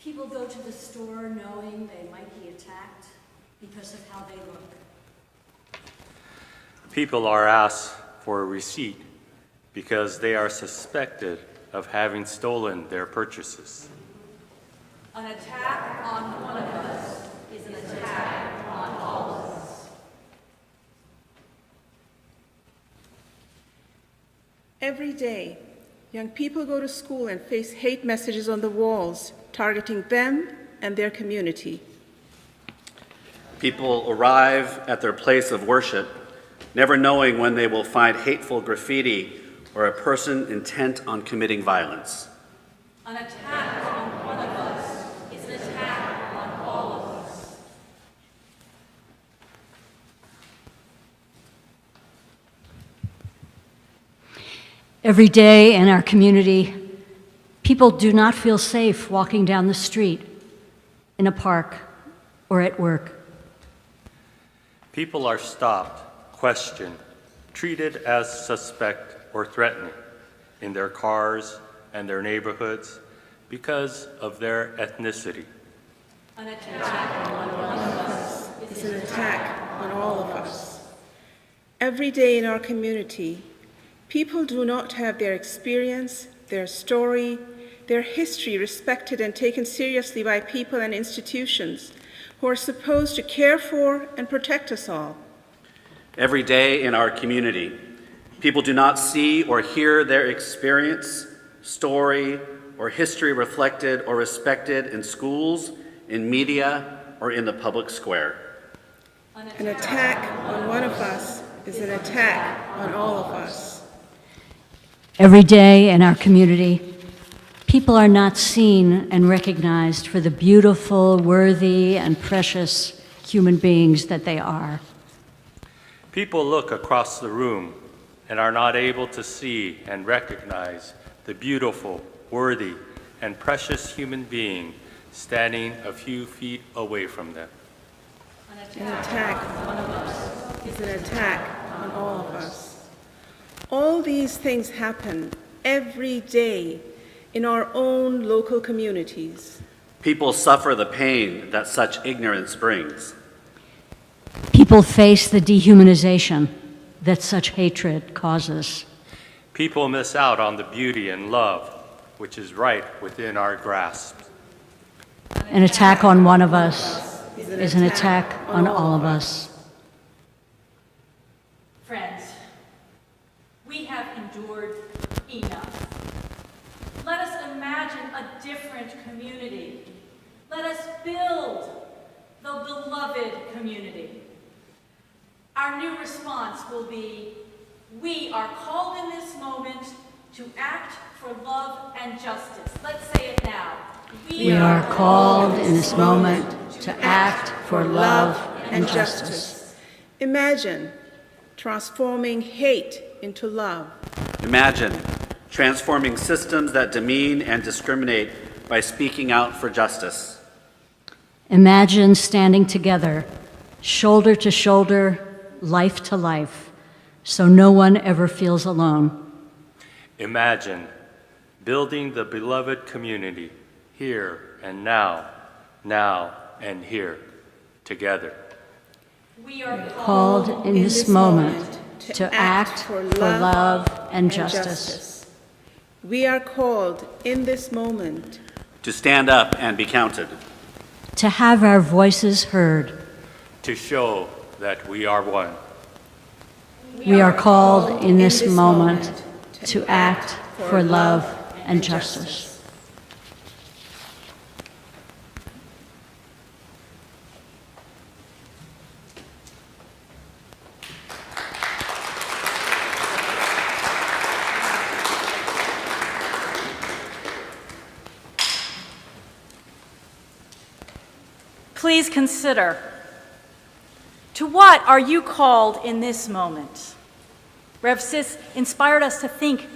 K: people go to the store knowing they might be attacked because of how they look.
L: People are asked for a receipt because they are suspected of having stolen their purchases.
C: An attack on one of us is an attack on all of us.
D: Every day, young people go to school and face hate messages on the walls, targeting them and their community.
M: People arrive at their place of worship, never knowing when they will find hateful graffiti or a person intent on committing violence.
C: An attack on one of us is an attack on all of us.
K: Every day in our community, people do not feel safe walking down the street, in a park, or at work.
L: People are stopped, questioned, treated as suspect or threatening in their cars and their neighborhoods because of their ethnicity.
C: An attack on one of us
D: It's an attack on all of us. Every day in our community, people do not have their experience, their story, their history respected and taken seriously by people and institutions who are supposed to care for and protect us all.
M: Every day in our community, people do not see or hear their experience, story, or history reflected or respected in schools, in media, or in the public square.
D: An attack on one of us is an attack on all of us.
K: Every day in our community, people are not seen and recognized for the beautiful, worthy, and precious human beings that they are.
L: People look across the room and are not able to see and recognize the beautiful, worthy, and precious human being standing a few feet away from them.
D: An attack on one of us is an attack on all of us. All these things happen every day in our own local communities.
M: People suffer the pain that such ignorance brings.
K: People face the dehumanization that such hatred causes.
L: People miss out on the beauty and love which is right within our grasp.
K: An attack on one of us is an attack on all of us.
C: Friends, we have endured enough. Let us imagine a different community. Let us build the beloved community. Our new response will be, we are called in this moment to act for love and justice. Let's say it now.
K: We are called in this moment to act for love and justice.
D: Imagine transforming hate into love.
M: Imagine transforming systems that demean and discriminate by speaking out for justice.
K: Imagine standing together, shoulder to shoulder, life to life, so no one ever feels alone.
L: Imagine building the beloved community here and now, now and here, together.
K: We are called in this moment to act for love and justice.
N: We are called in this moment
M: To stand up and be counted.
K: To have our voices heard.
L: To show that we are one.
K: We are called in this moment to act for love and justice.
C: Please consider, to what are you called in this moment? Rev Sis inspired us to think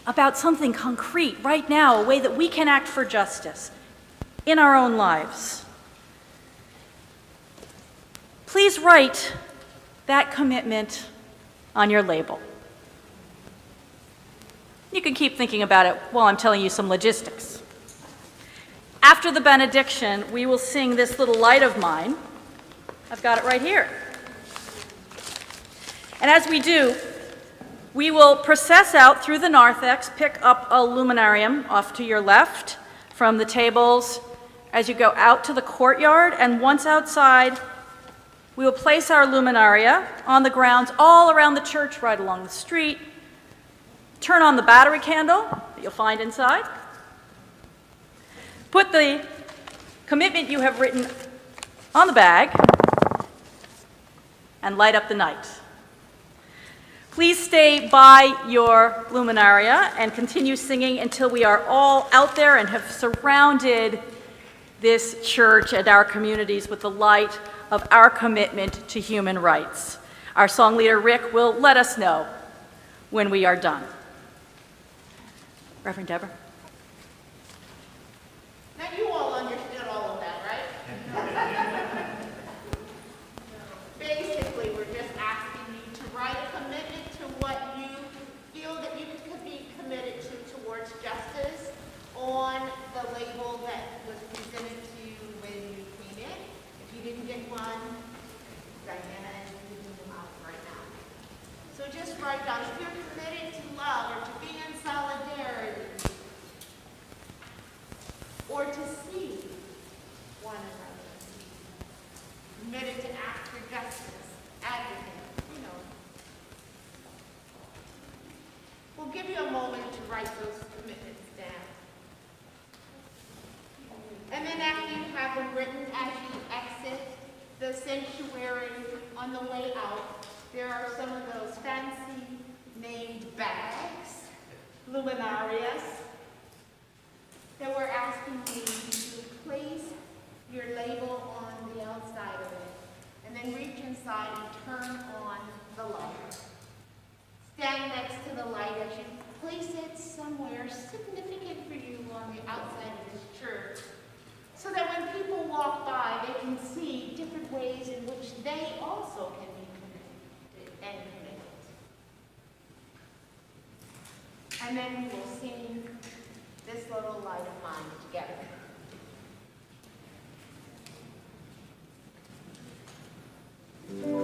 C: about something concrete right now, a way that we can act for justice in our own lives. Please write that commitment on your label. You can keep thinking about it while I'm telling you some logistics. After the benediction, we will sing this little light of mine. I've got it right here. And as we do, we will process out through the narthex, pick up a luminarium off to your left from the tables as you go out to the courtyard, and once outside, we will place our luminaria on the grounds all around the church, right along the street. Turn on the battery candle that you'll find inside. Put the commitment you have written on the bag and light up the night. Please stay by your luminaria and continue singing until we are all out there and have surrounded this church and our communities with the light of our commitment to human rights. Our song leader, Rick, will let us know when we are done. Reverend Deborah.
D: Now you all understood all of that, right? Basically, we're just asking you to write a commitment to what you feel that you could be committed to towards justice on the label that was presented to you when you came in. If you didn't get one, Diana is giving them out right now. So just write down, if you're committed to love or to be in solidarity, or to see one another, committed to act for justice, advocate, We'll give you a moment to write those commitments down. And then after you have them written, as you exit the sanctuary on the way out, there are some of those fancy named bags, luminarias, that we're asking you to place your label on the outside of it, and then reach inside and turn on the light. Stand next to the light as you place it somewhere significant for you on the outside of this church, so that when people walk by, they can see different ways in which they also can be committed and committed. And then we will sing this little light of mine together.
O: Thank you.